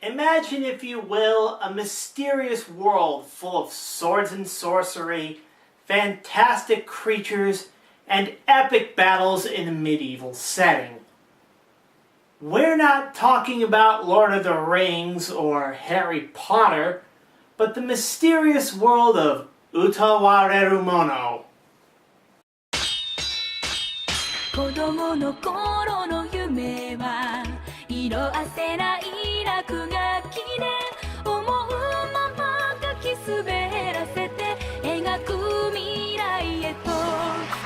Imagine, if you will, a mysterious world full of swords and sorcery, fantastic creatures, and epic battles in a medieval setting. We're not talking about Lord of the Rings or Harry Potter, but the mysterious world of Utawarerumono. 子供の頃の夢は色あせない落書きで思うまま書き滑らせて描く未来へと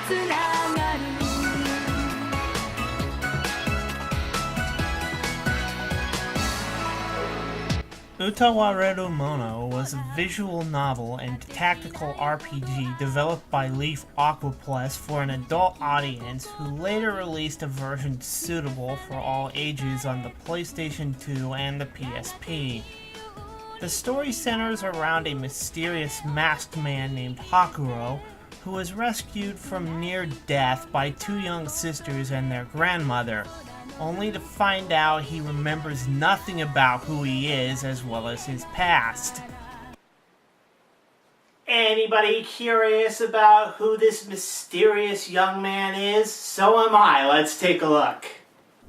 つながる Utawarerumono was a visual novel and tactical RPG developed by Leaf Aquaplus for an adult audience, who later released a version suitable for all ages on the PlayStation 2 and the PSP. The story centers around a mysterious masked man named Hakuro, who was rescued from near death by two young sisters and their grandmother, only to find out he remembers nothing about who he is as well as his past. Anybody curious about who this mysterious young man is? So am I. Let's take a look.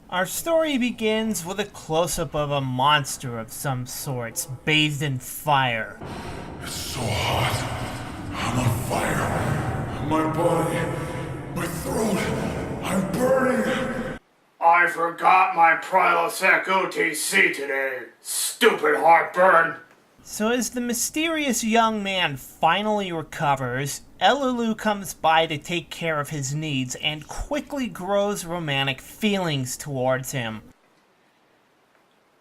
Our story begins with a close-up of a monster of some sorts, bathed in fire. It's so hot. I'm on fire. My body, my throat, I'm burning. I forgot my Prilosec OTC today. Stupid heartburn. So as the mysterious young man finally recovers, Elulu comes by to take care of his needs and quickly grows romantic feelings towards him.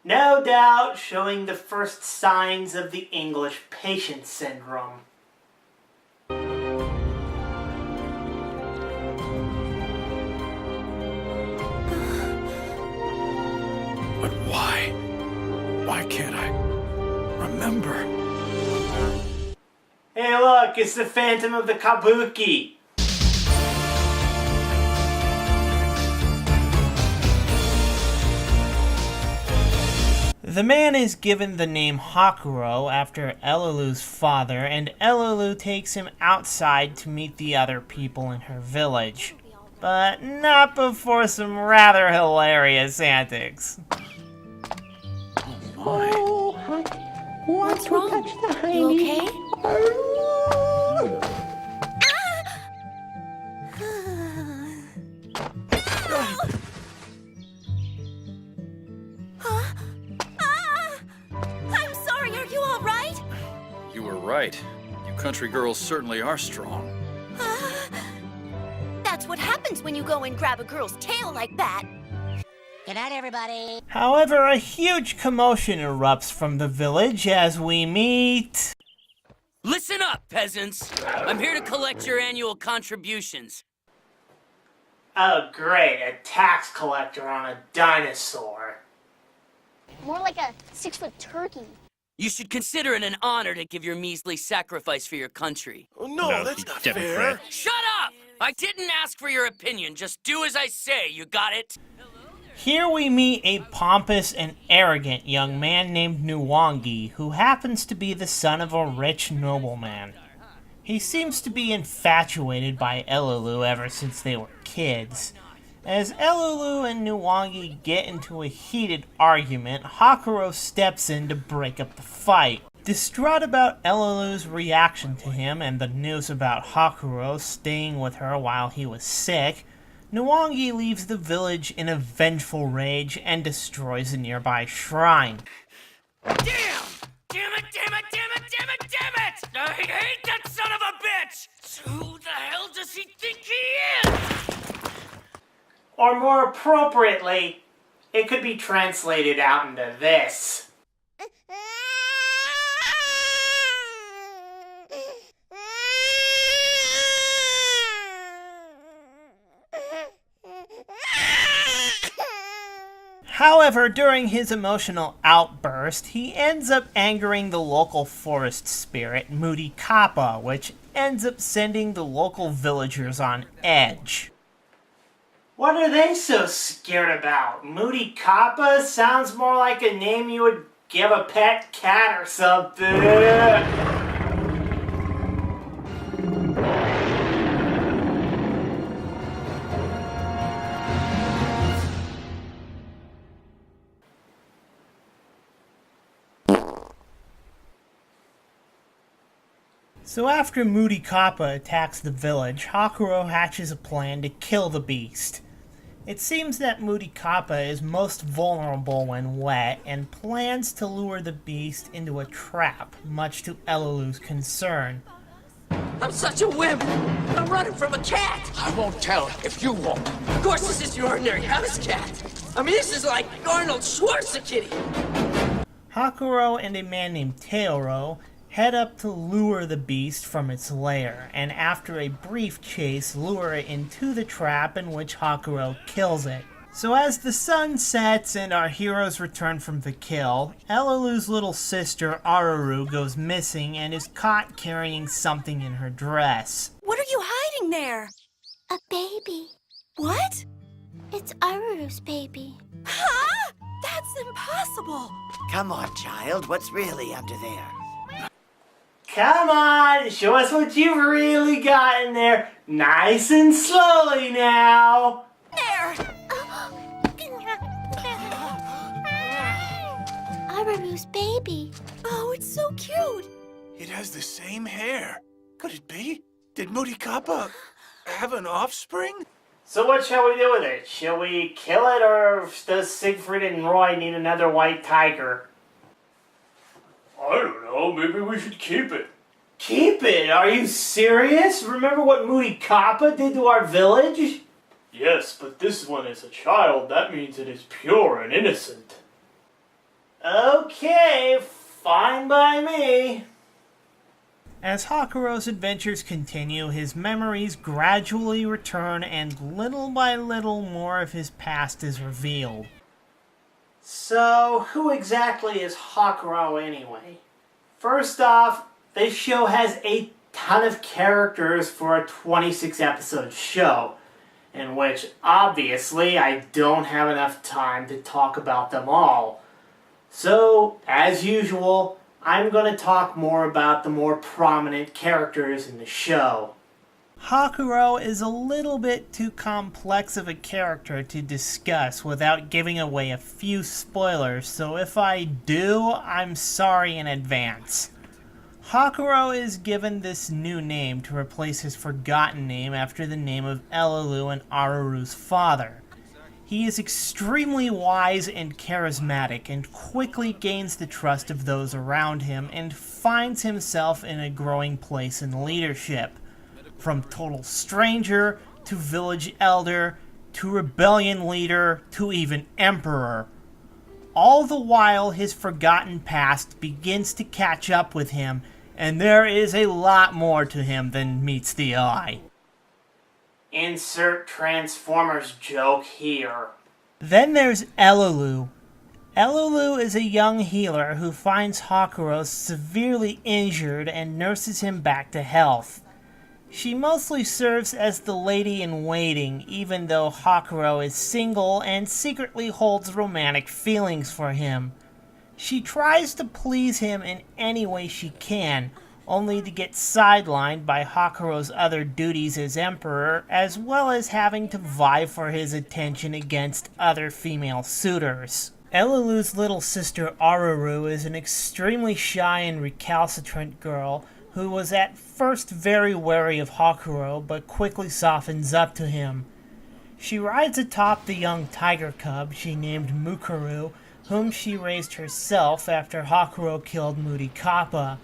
No doubt showing the first signs of the English patient syndrome. But why? Why can't I remember? Hey look, it's the Phantom of the Kabuki. The man is given the name Hakuro after Elulu's father, and Elulu takes him outside to meet the other people in her village. But not before some rather hilarious antics. Oh, hi. Want What's wrong? to touch the You hiney? okay? I'm sorry, are you all right? You were right. You country girls certainly are strong. That's what happens when you go and grab a girl's tail like that. Good night, everybody. However, a huge commotion erupts from the village as we meet... Listen up, peasants! I'm here to collect your annual contributions. Oh great, a tax collector on a dinosaur. More like a 6-foot turkey. You should consider it an honor to give your measly sacrifice for your country. Oh, no, that's not fair. Shut up! I didn't ask for your opinion, just do as I say, you got it? Here we meet a pompous and arrogant young man named Nuwangi, who happens to be the son of a rich nobleman. He seems to be infatuated by Elulu ever since they were kids. As Elulu and Nuwangi get into a heated argument, Hakuro steps in to break up the fight. Distraught about Elulu's reaction to him and the news about Hakuro staying with her while he was sick, Nuwangi leaves the village in a vengeful rage and destroys a nearby shrine. Damn! Damn it, damn it, damn it, damn it, damn it! I hate that son of a bitch! Who the hell does he think he is? Or more appropriately, it could be translated out into this. However, during his emotional outburst, he ends up angering the local forest spirit, Moody Kappa, which ends up sending the local villagers on edge. What are they so scared about? Moody Kappa sounds more like a name you would Give a pet cat or something. So after Moody Kappa attacks the village, Hakuro hatches a plan to kill the beast. It seems that Moody Kappa is most vulnerable when wet and plans to lure the beast into a trap, much to Elulu's concern. I'm such a wimp! I'm running from a cat! I won't tell if you won't. Of course this isn't your ordinary house cat! I mean, this is like Arnold Schwarzenegger! Hakuro and a man named Teoro head up to lure the beast from its lair, and after a brief chase, lure it into the trap in which Hakuro kills it. So as the sun sets and our heroes return from the kill, Elulu's little sister Aruru goes missing and is caught carrying something in her dress. What are you hiding there? A baby. What? It's Aruru's baby. Huh? That's impossible! Come on, child. What's really under there? Come on, show us what you've really got in there. Nice and slowly now. There! Aruru's baby. Oh, it's so cute! It has the same hair. Could it be? Did Moody Kappa have an offspring? So what shall we do with it? Shall we kill it, or does Siegfried and Roy need another white tiger? I don't know, maybe we should keep it. Keep it? Are you serious? Remember what Moody Kappa did to our village? Yes, but this one is a child. That means it is pure and innocent. Okay, fine by me. As Hakuro's adventures continue, his memories gradually return and little by little more of his past is revealed. So, who exactly is Hakuro anyway? First off, this show has a ton of characters for a 26-episode show, in which, obviously, I don't have enough time to talk about them all. So, as usual, I'm going to talk more about the more prominent characters in the show. Hakuro is a little bit too complex of a character to discuss without giving away a few spoilers, so if I do, I'm sorry in advance. Hakuro is given this new name to replace his forgotten name after the name of Elulu and Aruru's father. He is extremely wise and charismatic and quickly gains the trust of those around him and finds himself in a growing place in leadership. From total stranger, to village elder, to rebellion leader, to even emperor. All the while his forgotten past begins to catch up with him, and there is a lot more to him than meets the eye. Insert Transformers joke here. Then there's Elulu. Elulu is a young healer who finds Hakuro severely injured and nurses him back to health. She mostly serves as the lady-in-waiting, even though Hakuro is single and secretly holds romantic feelings for him. She tries to please him in any way she can, only to get sidelined by Hakuro's other duties as emperor, as well as having to vie for his attention against other female suitors. Elulu's little sister Aruru is an extremely shy and recalcitrant girl who was at first very wary of Hakuro, but quickly softens up to him. She rides atop the young tiger cub she named Mukuru, whom she raised herself after Hakuro killed Moody Kappa.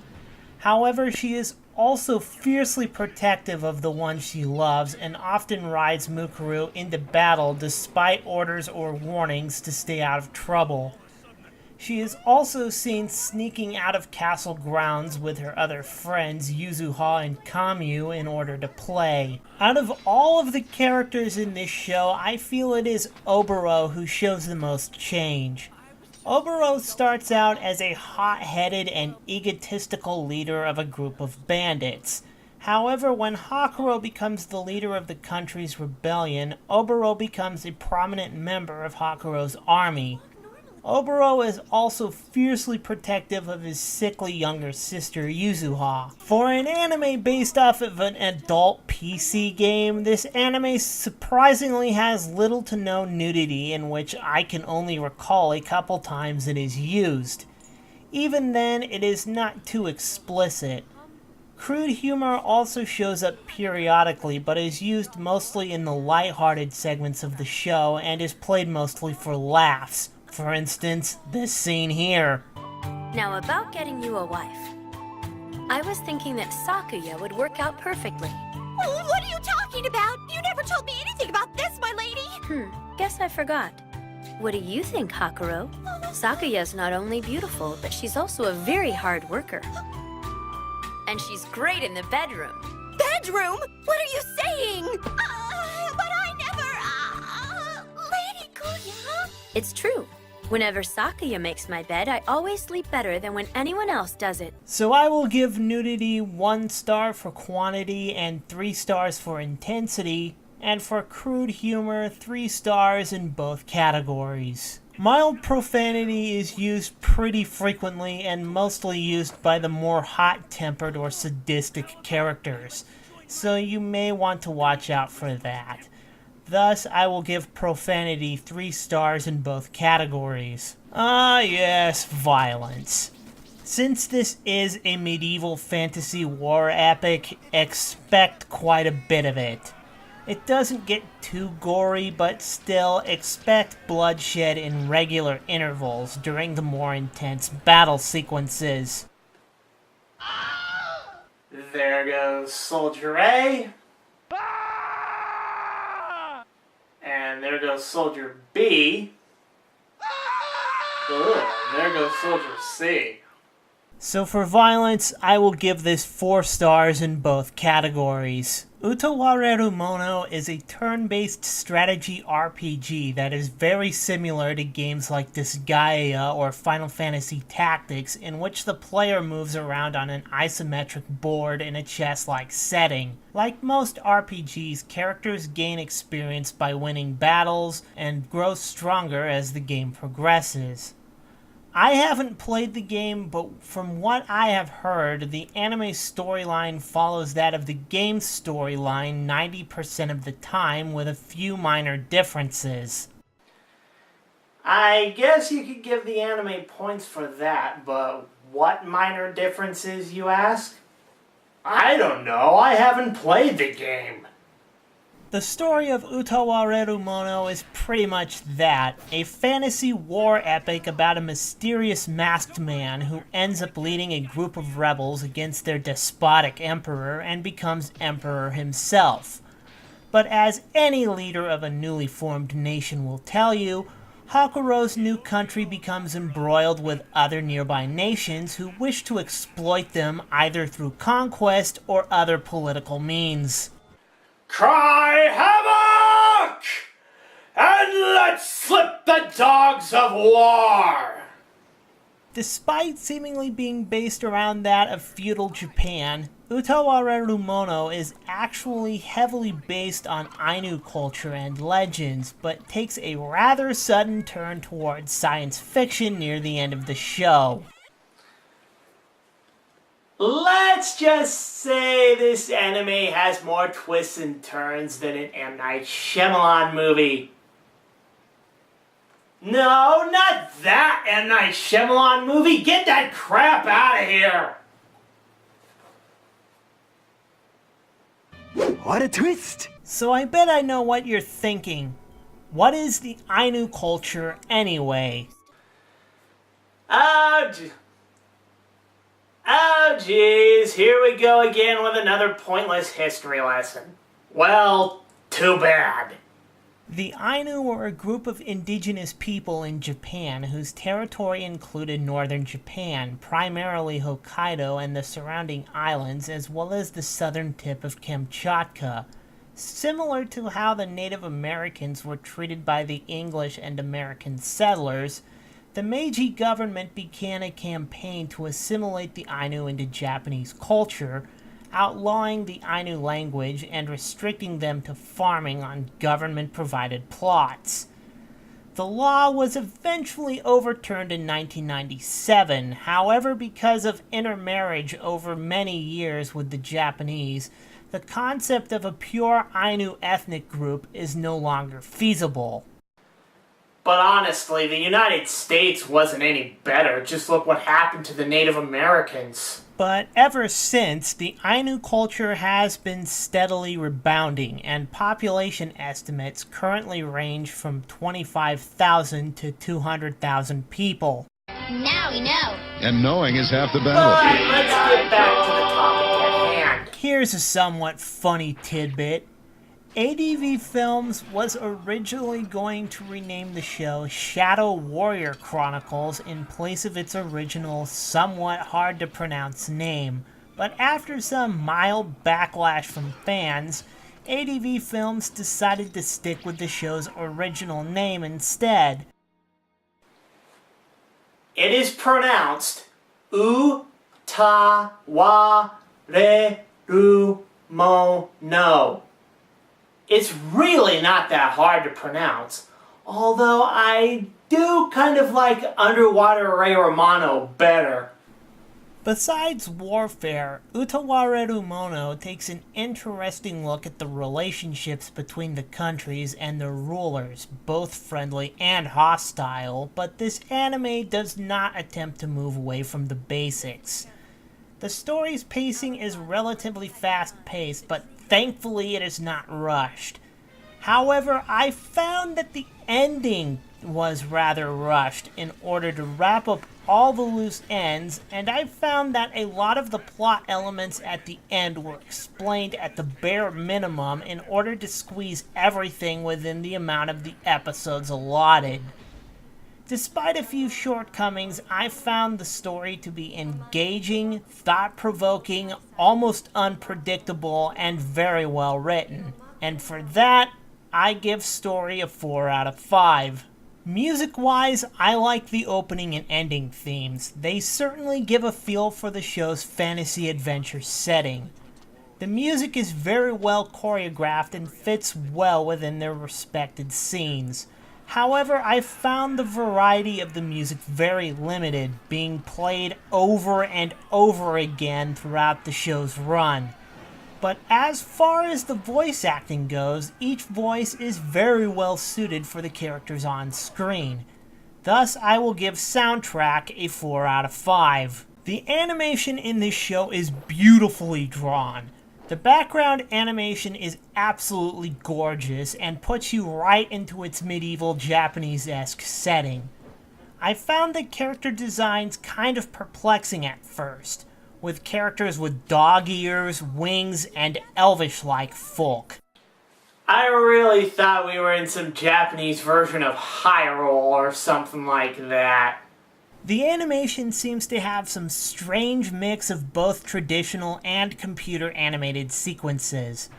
However, she is also fiercely protective of the one she loves and often rides Mukuru into battle despite orders or warnings to stay out of trouble. She is also seen sneaking out of castle grounds with her other friends Yuzuha and Kamyu in order to play. Out of all of the characters in this show, I feel it is Oboro who shows the most change. Oboro starts out as a hot-headed and egotistical leader of a group of bandits. However, when Hakuro becomes the leader of the country's rebellion, Oboro becomes a prominent member of Hakuro's army. Oboro is also fiercely protective of his sickly younger sister Yuzuha. For an anime based off of an adult PC game, this anime surprisingly has little to no nudity, in which I can only recall a couple times it is used. Even then, it is not too explicit. Crude humor also shows up periodically, but is used mostly in the lighthearted segments of the show and is played mostly for laughs. For instance, this scene here. Now about getting you a wife. I was thinking that Sakuya would work out perfectly. Oh, what are you talking about? You never told me anything about this, my lady. Guess I forgot. What do you think, Hakuro? Sakuya's not only beautiful, but she's also a very hard worker. And she's great in the bedroom. Bedroom? What are you saying? But I never... Lady Kuya? It's true. Whenever Sakuya makes my bed, I always sleep better than when anyone else does it. So I will give nudity 1 star for quantity and 3 stars for intensity, and for crude humor 3 stars in both categories. Mild profanity is used pretty frequently and mostly used by the more hot-tempered or sadistic characters, so you may want to watch out for that. Thus, I will give profanity 3 stars in both categories. Ah yes, violence. Since this is a medieval fantasy war epic, expect quite a bit of it. It doesn't get too gory, but still expect bloodshed in regular intervals during the more intense battle sequences. There goes Soldier A. And there goes Soldier B. Ugh, there goes Soldier C. So for violence, I will give this 4 stars in both categories. Utawarerumono is a turn-based strategy RPG that is very similar to games like Disgaea or Final Fantasy Tactics, in which the player moves around on an isometric board in a chess-like setting. Like most RPGs, characters gain experience by winning battles and grow stronger as the game progresses. I haven't played the game, but from what I have heard, the anime storyline follows that of the game's storyline 90% of the time, with a few minor differences. I guess you could give the anime points for that, but what minor differences, you ask? I don't know, I haven't played the game. The story of Utawarerumono is pretty much that, a fantasy war epic about a mysterious masked man who ends up leading a group of rebels against their despotic emperor and becomes emperor himself. But as any leader of a newly formed nation will tell you, Hakuro's new country becomes embroiled with other nearby nations who wish to exploit them either through conquest or other political means. Cry havoc! And let's slip the dogs of war! Despite seemingly being based around that of feudal Japan, Utawarerumono is actually heavily based on Ainu culture and legends, but takes a rather sudden turn towards science fiction near the end of the show. Let's just say this anime has more twists and turns than an M. Night Shyamalan movie. No, not that M. Night Shyamalan movie! Get that crap out of here! What a twist! So I bet I know what you're thinking. What is the Ainu culture anyway? Oh geez, here we go again with another pointless history lesson. Well, too bad. The Ainu were a group of indigenous people in Japan whose territory included northern Japan, primarily Hokkaido and the surrounding islands, as well as the southern tip of Kamchatka. Similar to how the Native Americans were treated by the English and American settlers, the Meiji government began a campaign to assimilate the Ainu into Japanese culture, outlawing the Ainu language and restricting them to farming on government-provided plots. The law was eventually overturned in 1997, however, because of intermarriage over many years with the Japanese, the concept of a pure Ainu ethnic group is no longer feasible. But honestly, the United States wasn't any better. Just look what happened to the Native Americans. But ever since, the Ainu culture has been steadily rebounding, and population estimates currently range from 25,000 to 200,000 people. Now we know. And knowing is half the But battle. let's get back to the topic at hand. Here's a somewhat funny tidbit. ADV Films was originally going to rename the show Shadow Warrior Chronicles in place of its original, somewhat hard to pronounce name, but after some mild backlash from fans, ADV Films decided to stick with the show's original name instead. It is pronounced Utawarerumono. It's really not that hard to pronounce, although I do kind of like Utawarerumono better. Besides warfare, Utawarerumono takes an interesting look at the relationships between the countries and their rulers, both friendly and hostile, but this anime does not attempt to move away from the basics. The story's pacing is relatively fast-paced, but thankfully it is not rushed. However, I found that the ending was rather rushed in order to wrap up all the loose ends, and I found that a lot of the plot elements at the end were explained at the bare minimum in order to squeeze everything within the amount of the episodes allotted. Despite a few shortcomings, I found the story to be engaging, thought-provoking, almost unpredictable, and very well written. And for that, I give story a 4 out of 5. Music-wise, I like the opening and ending themes. They certainly give a feel for the show's fantasy adventure setting. The music is very well choreographed and fits well within their respected scenes. However, I found the variety of the music very limited, being played over and over again throughout the show's run. But as far as the voice acting goes, each voice is very well suited for the characters on screen. Thus, I will give soundtrack a 4 out of 5. The animation in this show is beautifully drawn. The background animation is absolutely gorgeous and puts you right into its medieval Japanese-esque setting. I found the character designs kind of perplexing at first, with characters with dog ears, wings, and elvish-like folk. I really thought we were in some Japanese version of Hyrule or something like that. The animation seems to have some strange mix of both traditional and computer animated sequences.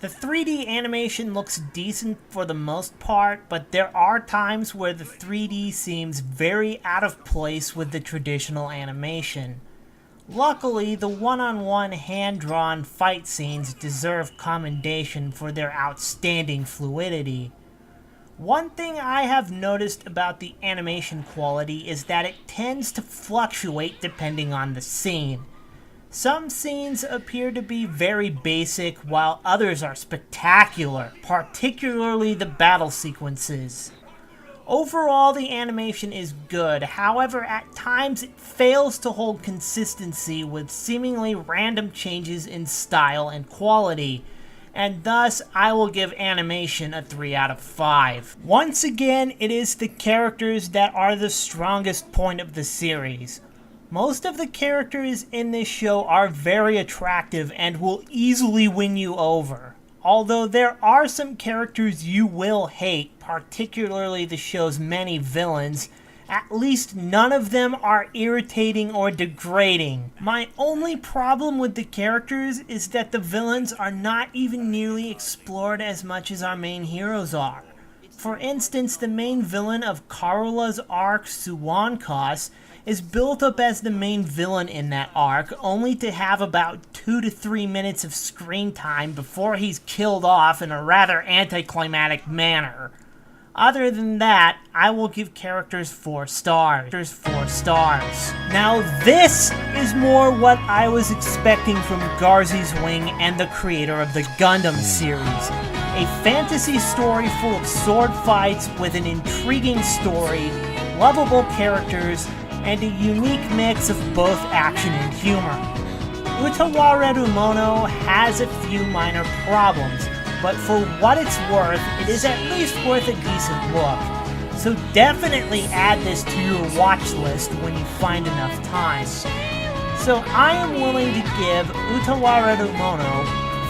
The 3D animation looks decent for the most part, but there are times where the 3D seems very out of place with the traditional animation. Luckily, the one-on-one hand-drawn fight scenes deserve commendation for their outstanding fluidity. One thing I have noticed about the animation quality is that it tends to fluctuate depending on the scene. Some scenes appear to be very basic, while others are spectacular, particularly the battle sequences. Overall, the animation is good, however, at times it fails to hold consistency with seemingly random changes in style and quality, and thus I will give animation a 3 out of 5. Once again, it is the characters that are the strongest point of the series. Most of the characters in this show are very attractive and will easily win you over. Although there are some characters you will hate, particularly the show's many villains, at least none of them are irritating or degrading. My only problem with the characters is that the villains are not even nearly explored as much as our main heroes are. For instance, the main villain of Karula's arc, Suwankos, is built up as the main villain in that arc, only to have about 2 to 3 minutes of screen time before he's killed off in a rather anticlimactic manner. Other than that, I will give characters 4 stars. 4 stars. Now this is more what I was expecting from Garzy's Wing and the creator of the Gundam series. A fantasy story full of sword fights with an intriguing story, lovable characters, and a unique mix of both action and humor. Utawarerumono has a few minor problems, but for what it's worth, it is at least worth a decent look. So definitely add this to your watch list when you find enough time. So I am willing to give Utawarerumono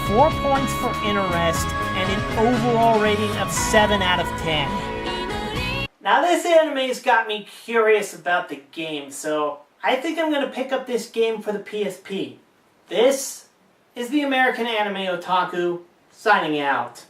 4 points for interest and an overall rating of 7 out of 10. Now this anime's got me curious about the game, so I think I'm going to pick up this game for the PSP. This is the American Anime Otaku, signing out.